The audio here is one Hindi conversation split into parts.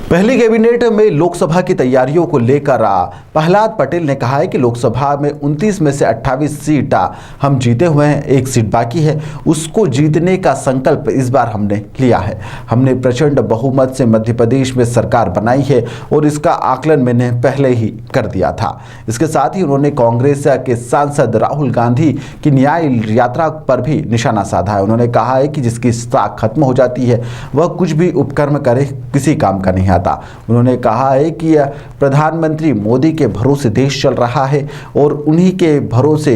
पहली कैबिनेट में लोकसभा की तैयारियों को लेकर प्रहलाद पटेल ने कहा है कि लोकसभा में 29 में से 28 सीट हम जीते हुए हैं, एक सीट बाकी है। उसको जीतने का संकल्प इस बार हमने लिया है। हमने प्रचंड बहुमत से मध्य प्रदेश में सरकार बनाई है और इसका आकलन मैंने पहले ही कर दिया था। इसके साथ ही उन्होंने कांग्रेस के सांसद राहुल गांधी की न्याय यात्रा पर भी निशाना साधा है। उन्होंने कहा है कि जिसकी साख खत्म हो जाती है वह कुछ भी उपक्रम करे किसी काम का नहीं आता। उन्होंने कहा है कि प्रधानमंत्री मोदी के भरोसे देश चल रहा है और उन्हीं के भरोसे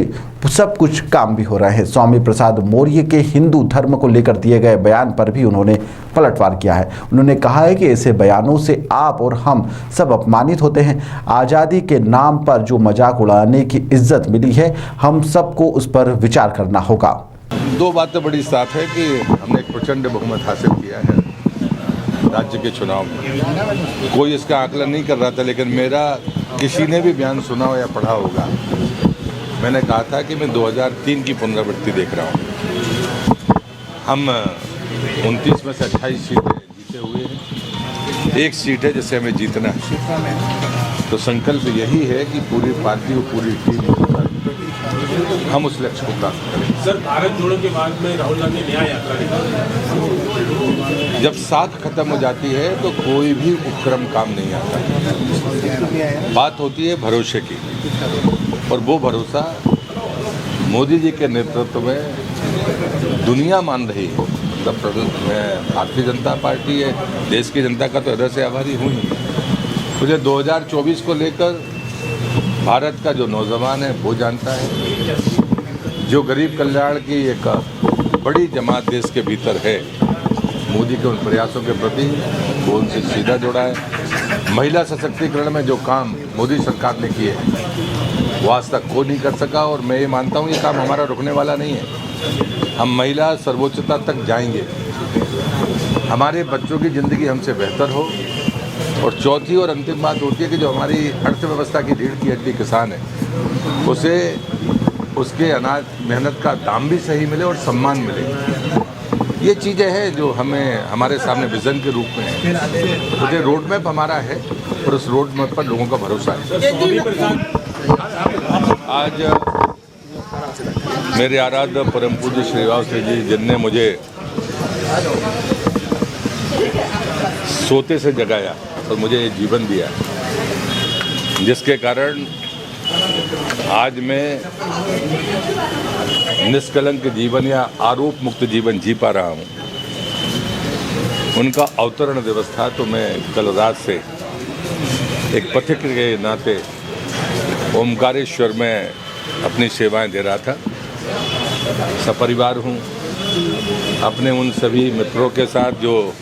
सब कुछ काम भी हो रहे हैं। स्वामी प्रसाद मौर्य के हिंदू धर्म को लेकर दिए गए बयान पर भी उन्होंने पलटवार किया है। उन्होंने कहा है कि ऐसे बयानों से आप और हम सब अपमानित होते हैं। आज़ादी के नाम पर जो मजाक उड़ाने की इज्जत मिली है, हम सबको उस पर विचार करना होगा। दो बातें बड़ी साफ है कि हमने एक प्रचंड बहुमत हासिल किया है राज्य के चुनाव में। कोई इसका आकलन नहीं कर रहा था, लेकिन मेरा किसी ने भी बयान सुना हो या पढ़ा होगा, मैंने कहा था कि मैं 2003 की पुनरावृत्ति देख रहा हूँ। हम 29 में से 28 सीटें जीते हुए हैं, एक सीट है जिसे हमें जीतना है। तो संकल्प यही है कि पूरी पार्टी और पूरी टीम हम उस लक्ष्य को प्राप्त करें। सर, भारत जोड़ो के बाद में राहुल गांधी न्याय यात्रा निकाली। जब साख खत्म हो जाती है तो कोई भी उपक्रम काम नहीं आता। बात होती है भरोसे की, और वो भरोसा मोदी जी के नेतृत्व में दुनिया मान रही है। भारतीय जनता पार्टी है, देश की जनता का तो हृदय से आभारी हूँ ही। मुझे 2024 को लेकर भारत का जो नौजवान है वो जानता है, जो गरीब कल्याण की एक बड़ी जमात देश के भीतर है, मोदी के उन प्रयासों के प्रति वो उनसे सीधा जुड़ा है। महिला सशक्तिकरण में जो काम मोदी सरकार ने किए हैं वो आज तक कोई नहीं कर सका, और मैं ये मानता हूँ ये काम हमारा रुकने वाला नहीं है। हम महिला सर्वोच्चता तक जाएंगे, हमारे बच्चों की ज़िंदगी हमसे बेहतर हो। और चौथी और अंतिम बात होती है कि जो हमारी अर्थव्यवस्था की रीढ़ की हड्डी किसान है, उसे उसके अनाज मेहनत का दाम भी सही मिले और सम्मान मिले। ये चीज़ें हैं जो हमें हमारे सामने विज़न के रूप में है। मुझे रोड मैप हमारा है और उस रोड मैप पर लोगों का भरोसा है। आज मेरे आराध्य परम पूज्य श्रीवास्तव जी, जिनने मुझे सोते से जगाया और मुझे ये जीवन दिया, जिसके कारण आज मैं निष्कलंक जीवन या आरोप मुक्त जीवन जी पा रहा हूँ। उनका अवतरण दिवस था, तो मैं कल रात से एक पथिक के नाते ओमकारेश्वर में अपनी सेवाएं दे रहा था। सपरिवार हूँ अपने उन सभी मित्रों के साथ जो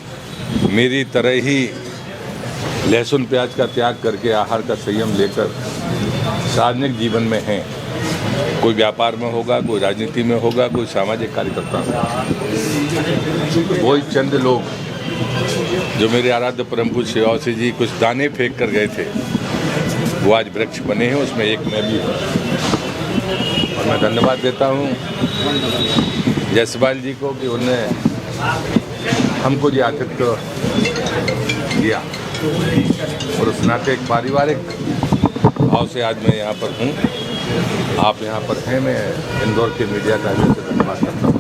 मेरी तरह ही लहसुन प्याज का त्याग करके आहार का संयम लेकर सार्वजनिक जीवन में हैं। कोई व्यापार में होगा, कोई राजनीति में होगा, कोई सामाजिक कार्यकर्ता होगा। वही चंद लोग जो मेरे आराध्य परम पूज्य श्रीवास्तव जी कुछ दाने फेंक कर गए थे, वो आज वृक्ष बने हैं, उसमें एक मैं भी हूँ। और मैं धन्यवाद देता हूँ जायसवाल जी को कि उन्होंने हमको जो आतिथ्य दिया, और उस नाते एक पारिवारिक भाव से आज मैं यहाँ पर हूँ। आप यहाँ पर हैं, मैं इंदौर के मीडिया कार्यों से धन्यवाद करता हूँ।